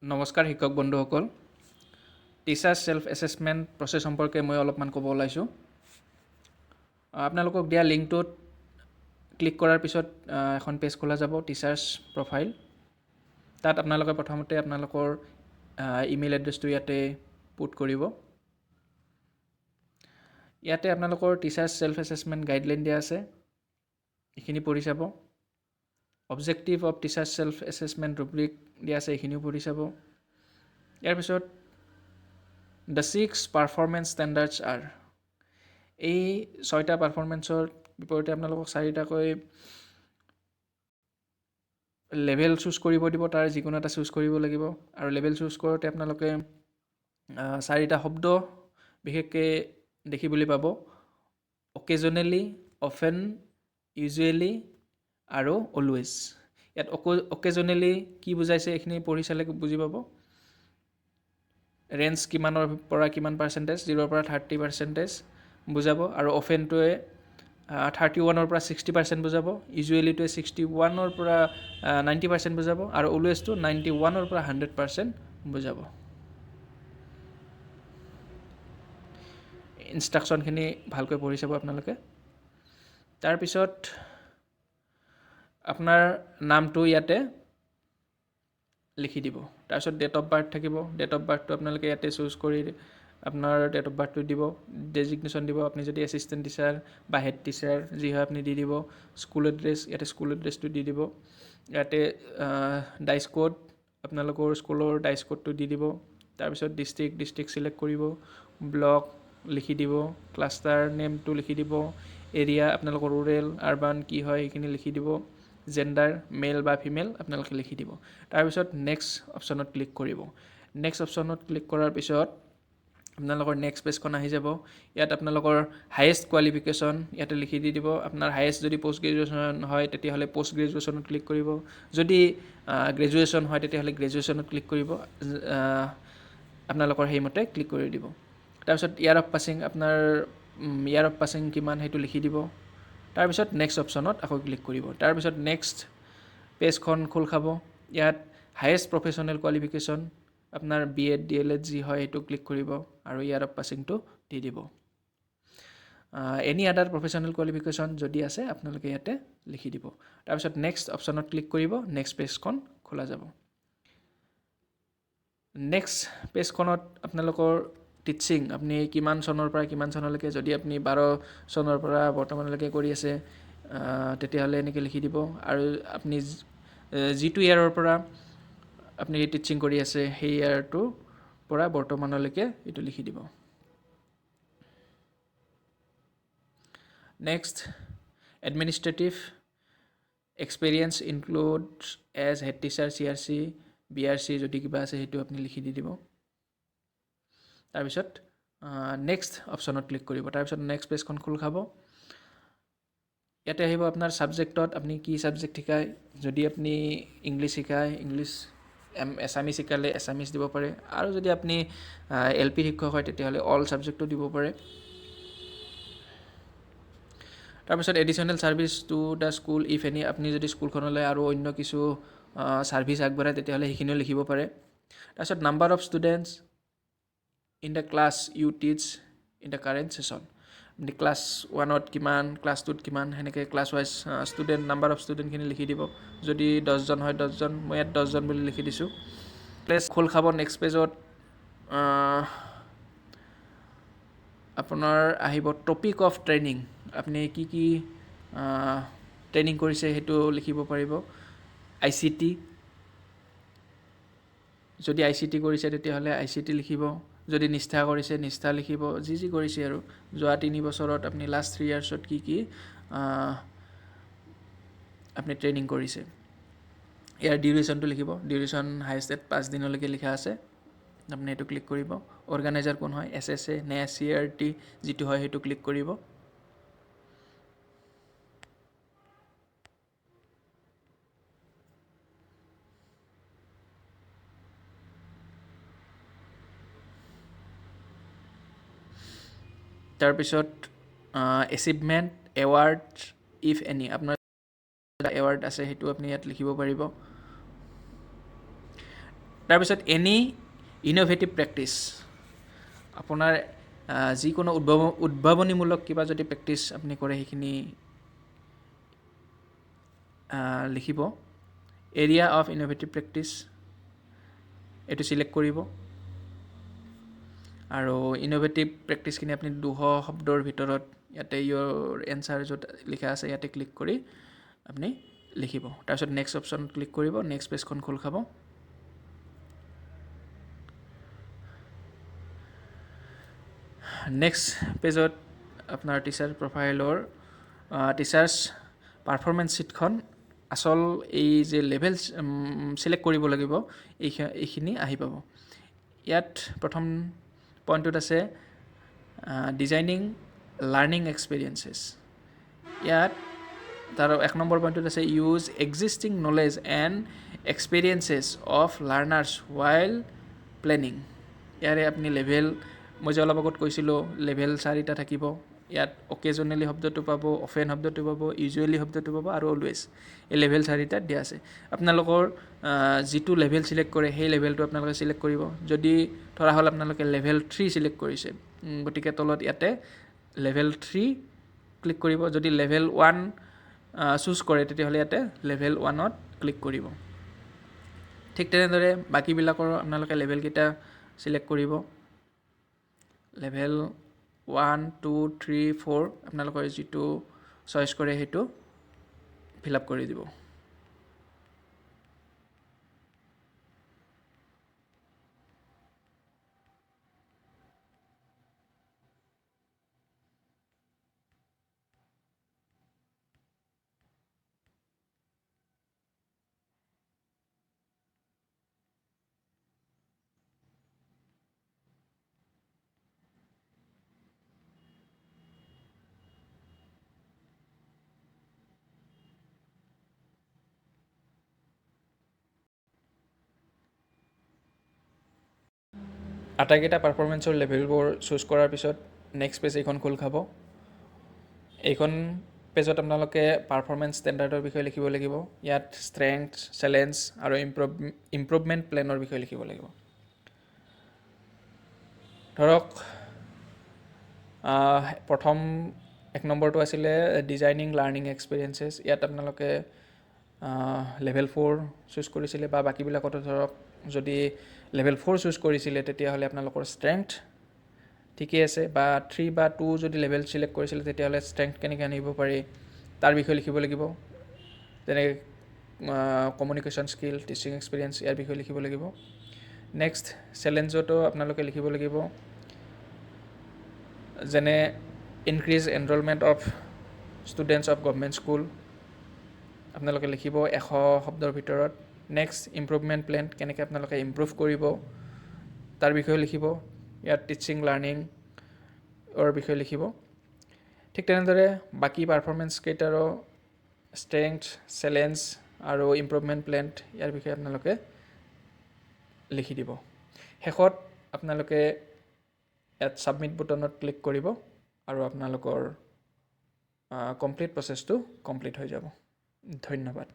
নমস্কাৰ শিক্ষক বন্ধুসকল, টিচাৰ্ছ ছেল্ফ এছেছমেণ্ট প্ৰচেছ সম্পৰ্কে মই অলপমান ক'ব ওলাইছোঁ। আপোনালোকক দিয়া লিংকটোত ক্লিক কৰাৰ পিছত এখন পেজ খোলা যাব, টিচাৰ্ছ প্ৰফাইল। তাত আপোনালোকে প্ৰথমতে আপোনালোকৰ ইমেইল এড্ৰেছটো ইয়াতে পুট কৰিব। ইয়াতে আপোনালোকৰ টিচাৰ্ছ ছেল্ফ এছেছমেণ্ট গাইডলাইন দিয়া আছে, এইখিনি পঢ়ি চাব। Objective of teachers self assessment rubric দিয়া আছে, এইখিনিও পঢ়ি চাব। ইয়াৰ পিছত দ্য 6 পাৰফৰ্মেঞ্চ ষ্টেণ্ডাৰ্ডছ আৰ, এই 6টা পাৰফৰ্মেঞ্চৰ বিপৰীতে আপোনালোকক 4টাকৈ লেভেল চুজ কৰিব দিব, তাৰ যিকোনো এটা চুজ কৰিব লাগিব। আৰু লেভেল চুজ কৰোঁতে আপোনালোকে 4টা শব্দ বিশেষকৈ দেখিবলৈ পাব: অকেজনেলি, অফেন, ইউজুৱেলি আৰু অলৱেজ। ইয়াত অকেজনেলি কি বুজাইছে এইখিনি পঢ়ি চালে বুজি পাব। ৰেঞ্জ কিমানৰ পৰা কিমান পাৰ্চেণ্টেজ, 0ৰ পৰা 30% বুজাব। আৰু অফেনটোৱে 31ৰ পৰা 60% বুজাব। ইউজুৱেলিটোৱে 61ৰ পৰা 90% বুজাব। আৰু অলৱেজটো 91ৰ পৰা 100% বুজাব। ইনষ্ট্ৰাকশ্যনখিনি ভালকৈ পঢ়ি চাব আপোনালোকে। তাৰপিছত আপোনাৰ নামটো ইয়াতে লিখি দিব। তাৰপিছত ডেট অফ বাৰ্থ থাকিব, ডেট অফ বাৰ্থটো আপোনালোকে ইয়াতে চুজ কৰি আপোনাৰ ডেট অফ বাৰ্থটো দিব। ডেজিগনেশ্যন দিব, আপুনি যদি এছিষ্টেণ্ট টিচাৰ বা হেড টিচাৰ যি হয় আপুনি দি দিব। স্কুল এড্ৰেছ, ইয়াতে স্কুল এড্ৰেছটো দি দিব। ইয়াতে ডাইচ কোড, আপোনালোকৰ স্কুলৰ ডাইচ কোডটো দি দিব। তাৰপিছত ডিষ্ট্ৰিক্ট ছিলেক্ট কৰিব, ব্লক লিখি দিব, ক্লাষ্টাৰ নেমটো লিখি দিব, এৰিয়া আপোনালোকৰ ৰুৰেল আৰবান কি হয় সেইখিনি লিখি দিব, জেণ্ডাৰ মেল বা ফিমেল আপোনালোকে লিখি দিব। তাৰপিছত নেক্সট অপশ্যনত ক্লিক কৰিব। নেক্সট অপশ্যনত ক্লিক কৰাৰ পিছত আপোনালোকৰ নেক্সট পেজখন আহি যাব। ইয়াত আপোনালোকৰ হায়েষ্ট কোৱালিফিকেশ্যন ইয়াতে লিখি দি দিব। আপোনাৰ হায়েষ্ট যদি পষ্ট গ্ৰেজুৱেশ্যন হয় তেতিয়াহ'লে পষ্ট গ্ৰেজুৱেশ্যনত ক্লিক কৰিব। যদি গ্ৰেজুৱেশ্যন হয় তেতিয়াহ'লে গ্ৰেজুৱেশ্যনত ক্লিক কৰিব। আপোনালোকৰ সেইমতে ক্লিক কৰি দিব। তাৰপিছত ইয়াৰ অফ পাছিং, আপোনাৰ ইয়াৰ অফ পাছিং কিমান সেইটো লিখি দিব। তাৰপিছত নেক্সট অপশ্যনত আকৌ ক্লিক কৰিব। তাৰপিছত নেক্সট পেজখন খোল খাব। ইয়াত হায়েষ্ট প্ৰফেশ্যনেল কোৱালিফিকেশ্যন আপোনাৰ BEd DLEd যি হয় সেইটো ক্লিক কৰিব আৰু ইয়াৰ অফ পাছিংটো দি দিব। এনি আদাৰ প্ৰফেশ্যনেল কোৱালিফিকেশ্যন যদি আছে আপোনালোকে ইয়াতে লিখি দিব। তাৰপিছত নেক্সট অপশ্যনত ক্লিক কৰিব, নেক্সট পেজখন খোলা যাব। নেক্সট পেজখনত আপোনালোকৰ টিচিং, আপুনি কিমান চনৰ পৰা কিমান চনলৈকে, যদি আপুনি 12 চনৰ পৰা বৰ্তমানলৈকে কৰি আছে তেতিয়াহ'লে এনেকৈ লিখি দিব। আৰু আপুনি যিটো ইয়াৰৰ পৰা আপুনি টিচিং কৰি আছে সেই ইয়াৰটোৰ পৰা বৰ্তমানলৈকে এইটো লিখি দিব। Next administrative experience includes as head teacher, CRC, BRC যদি কিবা আছে সেইটো আপুনি লিখি দি দিব। তাৰপিছত নেক্সট অপশ্যনত ক্লিক কৰিব। তাৰপিছত নেক্সট পেজখন খোল খাব। ইয়াতে আহিব আপোনাৰ ছাবজেক্টত আপুনি কি ছাবজেক্ট শিকায়। যদি আপুনি ইংলিছ শিকায় ইংলিছ, এছামিছ শিকালে এছামিছ দিব পাৰে। আৰু যদি আপুনি LP শিক্ষক হয় তেতিয়াহ'লে অল ছাবজেক্টটো দিব পাৰে। তাৰপিছত additional service to the school if any, আপুনি যদি স্কুলখনলৈ আৰু অন্য কিছু ছাৰ্ভিচ আগবঢ়ায় তেতিয়াহ'লে সেইখিনিও লিখিব পাৰে। তাৰপিছত number of students in the class you teach in the current session, আপুনি ক্লাছ 1ত কিমান, ক্লাছ 2ত কিমান, সেনেকৈ class wise student, number of ষ্টুডেণ্টখিনি লিখি দিব। যদি 10জন হয় 10জন, মই ইয়াত 10জন বুলি লিখি দিছোঁ। প্লেছ খোল খাব। নেক্সট পেজত আপোনাৰ আহিব টপিক অফ ট্ৰেইনিং, আপুনি কি কি ট্ৰেইনিং কৰিছে সেইটো লিখিব পাৰিব। ICT, যদি ICT কৰিছে তেতিয়াহ'লে ICT লিখিব। যদি নিষ্ঠা কৰিছে নিষ্ঠা লিখিব, যি যি কৰিছে আৰু যোৱা 3 বছৰত আপুনি লাষ্ট 3 ইয়াৰ্ছত কি কি আপুনি ট্ৰেইনিং কৰিছে। ইয়াৰ ডিউৰেশ্যনটো লিখিব। ডিউৰেশ্যন হায়েষ্ট 5 দিনলৈকে লিখা আছে, আপুনি এইটো ক্লিক কৰিব। অৰ্গেনাইজাৰ কোন হয়, SSA নে CRT যিটো হয় সেইটো ক্লিক কৰিব। তাৰপিছত এচিভমেণ্ট এৱাৰ্ড ইফ এনি, আপোনাৰ এৱাৰ্ড আছে সেইটো আপুনি ইয়াত লিখিব পাৰিব। তাৰপিছত এনি ইন'ভেটিভ প্ৰেক্টিছ, আপোনাৰ যিকোনো উদ্ভাৱনীমূলক কিবা যদি প্ৰেক্টিছ আপুনি কৰে সেইখিনি লিখিব। এৰিয়া অফ ইন'ভেটিভ প্ৰেক্টিছ এইটো চিলেক্ট কৰিব, আৰু ইন'ভেটিভ প্ৰেক্টিছখিনি আপুনি 200 শব্দৰ ভিতৰত ইয়াতে ইয়ৰ এনচাৰ য'ত লিখা আছে ইয়াতে ক্লিক কৰি আপুনি লিখিব। তাৰপিছত নেক্সট অপশ্যন ক্লিক কৰিব, নেক্সট পেজখন খোল খাব। নেক্সট পেজত আপোনাৰ টিচাৰ প্ৰফাইলৰ টিচাৰ্ছ পাৰফৰ্মেঞ্চ শ্বীটখন আচল এই যে লেভেল চিলেক্ট কৰিব লাগিব এইখিনি আহি পাব। ইয়াত প্ৰথম পইণ্টটোত আছে ডিজাইনিং লাৰ্ণিং এক্সপিৰিয়েঞ্চেছ। ইয়াত তাৰ 1 নম্বৰ পইণ্টটোত আছে use existing knowledge and experiences of learners while planning. ইয়াৰে আপুনি লেভেল, মই যে অলপ আগত কৈছিলোঁ লেভেল 4টা থাকিব। ইয়াত অকেজনেলি শব্দটো পাব, অফেন শব্দটো পাব, ইউজুৱেলি শব্দটো পাব আৰু অলৱেজ। এই লেভেল 4টাত দিয়া আছে। আপোনালোকৰ যিটো লেভেল চিলেক্ট কৰে সেই লেভেলটো আপোনালোকে চিলেক্ট কৰিব। যদি ধৰা হ'ল আপোনালোকে লেভেল 3 চিলেক্ট কৰিছে, গতিকে তলত ইয়াতে লেভেল 3 ক্লিক কৰিব। যদি লেভেল 1 চুজ কৰে তেতিয়াহ'লে ইয়াতে লেভেল 1ত ক্লিক কৰিব। ঠিক তেনেদৰে বাকীবিলাকৰ আপোনালোকে লেভেলকেইটা চিলেক্ট কৰিব। লেভেল 1, 2, 3, 4 আপোনালোকৰ যিটো চইচ কৰে সেইটো ফিল আপ কৰি দিব। আটাইকেইটা পাৰফৰ্মেঞ্চৰ লেভেলবোৰ চুজ কৰাৰ পিছত নেক্সট পেজ এইখন খোল খাব। এইখন পেজত আপোনালোকে পাৰফৰ্মেঞ্চ ষ্টেণ্ডাৰ্ডৰ বিষয়ে লিখিব লাগিব। ইয়াত ষ্ট্ৰেংথ, চেলেঞ্জ আৰু ইম্প্ৰুভমেণ্ট প্লেনৰ বিষয়ে লিখিব লাগিব। ধৰক প্ৰথম 1 নম্বৰটো আছিলে ডিজাইনিং লাৰ্ণিং এক্সপিৰিয়েঞ্চেছ। ইয়াত আপোনালোকে লেভেল 4 চুজ কৰিছিলে, বা বাকীবিলাকতো ধৰক যদি লেভেল 4 চুজ কৰিছিলে তেতিয়াহ'লে আপোনালোকৰ ষ্ট্ৰেংথ ঠিকেই আছে, বা 3 বা 2 যদি লেভেল চিলেক্ট কৰিছিলে তেতিয়াহ'লে ষ্ট্ৰেংথ কেনেকৈ আনিব পাৰি তাৰ বিষয়ে লিখিব লাগিব। যেনেকৈ কমিউনিকেশ্যন স্কিল, টিচিং এক্সপিৰিয়েঞ্চ ইয়াৰ বিষয়ে লিখিব লাগিব। নেক্সট চেলেঞ্জতো আপোনালোকে লিখিব লাগিব, যেনে increase enrolment of students of government school আপোনালোকে লিখিব 100 শব্দৰ ভিতৰত। নেক্সট ইম্প্ৰুভমেণ্ট প্লেন, কেনেকৈ আপোনালোকে ইম্প্ৰুভ কৰিব তাৰ বিষয়ে লিখিব। ইয়াত টিচিং লাৰ্ণিঙৰ বিষয়ে লিখিব। ঠিক তেনেদৰে বাকী পাৰফৰ্মেঞ্চ কেইটাৰো ষ্ট্ৰেংথ, চেলেঞ্জ আৰু ইম্প্ৰুভমেণ্ট প্লেন ইয়াৰ বিষয়ে আপোনালোকে লিখি দিব। শেষত আপোনালোকে ইয়াত ছাবমিট বুটনত ক্লিক কৰিব আৰু আপোনালোকৰ কমপ্লিট প্ৰচেছটো কমপ্লিট হৈ যাব। ধন্যবাদ।